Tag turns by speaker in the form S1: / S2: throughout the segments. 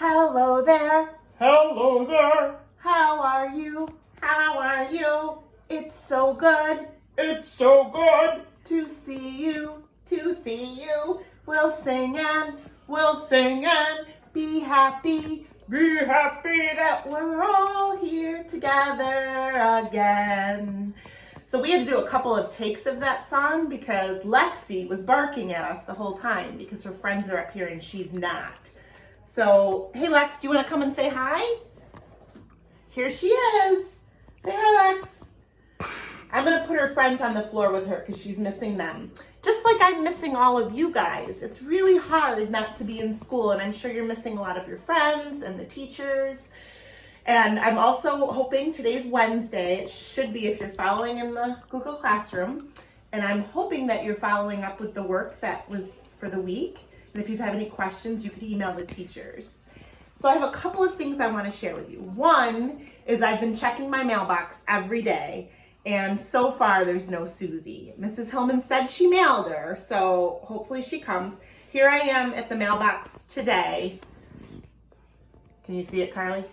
S1: Hello there.
S2: Hello there.
S1: How are you?
S2: How are you?
S1: It's so good
S2: It's so good
S1: to see you.
S2: to see you.
S1: We'll sing and be happy
S2: Be happy that
S1: that we're all here together again. So we had to do a couple of takes of that song because Lexi was barking at us the whole time because her friends are up here and she's not. So, hey Lex, do you want to come and say hi? Here she is. Say hi, Lex. I'm going to put her friends on the floor with her because she's missing them. Just like I'm missing all of you guys. It's really hard not to be in school, and I'm sure you're missing a lot of your friends and the teachers. And I'm also hoping today's Wednesday. It should be if you're following in the Google Classroom. And I'm hoping that you're following up with the work that was for the week. And if you have any questions, you could email the teachers. So I have a couple of things I want to share with you. One is I've been checking my mailbox every day, and so far there's no Susie. Mrs. Hillman said she mailed her, so hopefully she comes. Here I am at the mailbox today. Can you see it, Carly?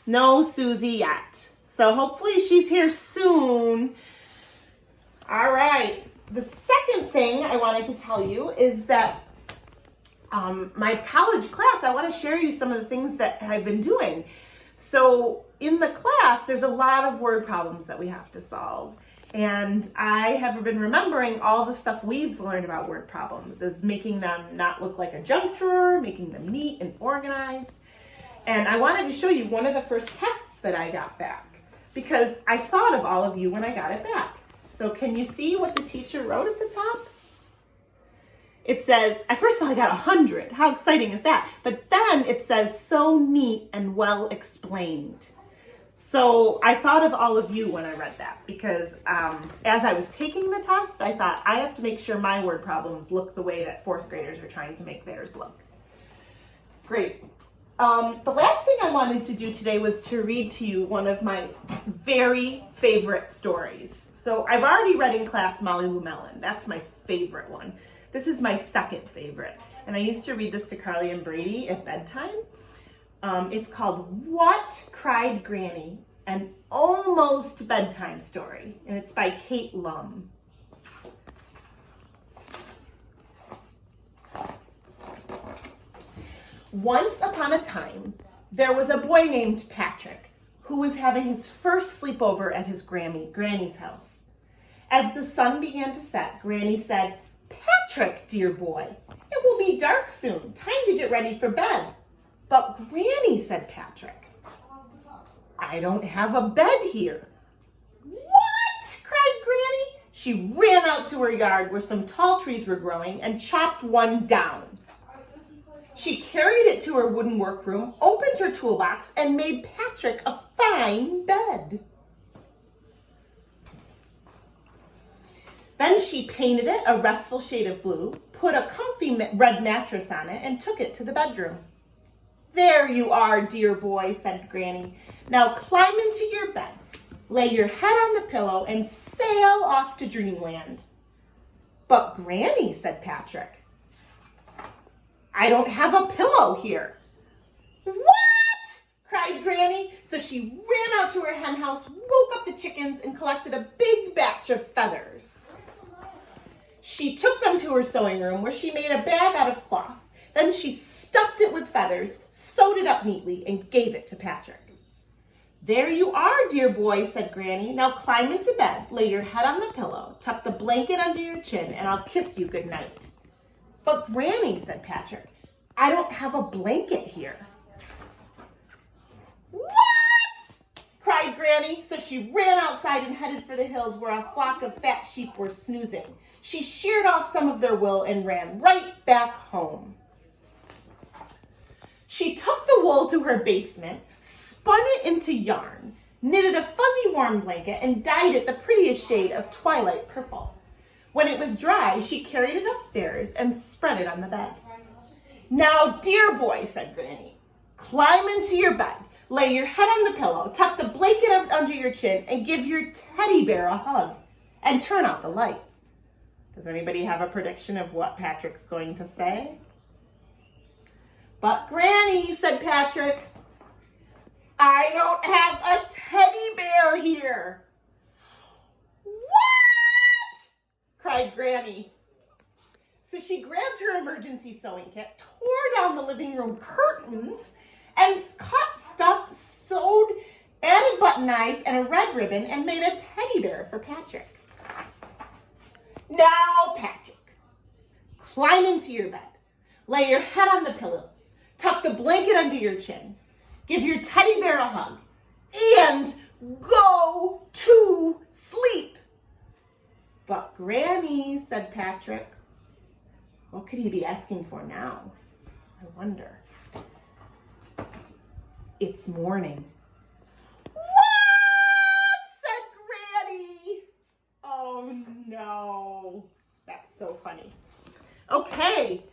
S1: No Susie yet. So hopefully she's here soon. All right. The second thing I wanted to tell you is that my college class, I want to share you some of the things that I've been doing. So in the class, there's a lot of word problems that we have to solve. And I have been remembering all the stuff we've learned about word problems, as making them not look like a junk drawer, making them neat and organized. And I wanted to show you one of the first tests that I got back because I thought of all of you when I got it back. So can you see what the teacher wrote at the top? It says, first of all, I got 100. How exciting is that? But then it says, so neat and well explained. So I thought of all of you when I read that because as I was taking the test, I thought I have to make sure my word problems look the way that fourth graders are trying to make theirs look. Great. The last thing I wanted to do today was to read to you one of my very favorite stories. So I've already read in class Molly Llewellyn. That's my favorite one. This is my second favorite. And I used to read this to Carly and Brady at bedtime. It's called What Cried Granny? An Almost Bedtime Story. And it's by Kate Lum. Once upon a time, there was a boy named Patrick who was having his first sleepover at his Granny's house. As the sun began to set, Granny said, "Patrick, dear boy, it will be dark soon. Time to get ready for bed." "But Granny," said Patrick, "I don't have a bed here." "What?" cried Granny. She ran out to her yard where some tall trees were growing and chopped one down. She carried it to her wooden workroom, opened her toolbox, and made Patrick a fine bed. Then she painted it a restful shade of blue, put a comfy red mattress on it, and took it to the bedroom. "There you are, dear boy," said Granny. "Now climb into your bed, lay your head on the pillow, and sail off to dreamland." "But Granny," said Patrick, "I don't have a pillow here." "What?" cried Granny. So she ran out to her hen house, woke up the chickens, and collected a big batch of feathers. She took them to her sewing room where she made a bag out of cloth. Then she stuffed it with feathers, sewed it up neatly, and gave it to Patrick. "There you are, dear boy," said Granny. "Now climb into bed, lay your head on the pillow, tuck the blanket under your chin, and I'll kiss you goodnight." "But Granny," said Patrick, "I don't have a blanket here." "What?" cried Granny. So she ran outside and headed for the hills where a flock of fat sheep were snoozing. She sheared off some of their wool and ran right back home. She took the wool to her basement, spun it into yarn, knitted a fuzzy warm blanket, and dyed it the prettiest shade of twilight purple. When it was dry, she carried it upstairs and spread it on the bed. "Now, dear boy," said Granny, "climb into your bed, lay your head on the pillow, tuck the blanket under your chin, and give your teddy bear a hug, and turn out the light." Does anybody have a prediction of what Patrick's going to say? But Granny, said Patrick, I don't have a teddy bear here. What? Cried Granny. So she grabbed her emergency sewing kit, tore down the living room curtains, and cut, stuffed, sewed, added button eyes and a red ribbon, and made a teddy bear for Patrick. Now, Patrick, climb into your bed, lay your head on the pillow, tuck the blanket under your chin, give your teddy bear a hug, and go to sleep. But Granny, said Patrick, what could he be asking for now? I wonder. It's morning. What? Said Granny. Oh no. That's so funny. Okay.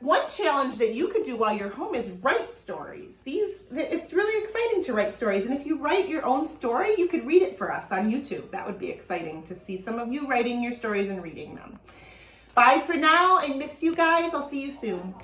S1: One challenge that you could do while you're home is write stories. It's really exciting to write stories. And if you write your own story, you could read it for us on YouTube. That would be exciting to see some of you writing your stories and reading them. Bye for now. I miss you guys. I'll see you soon.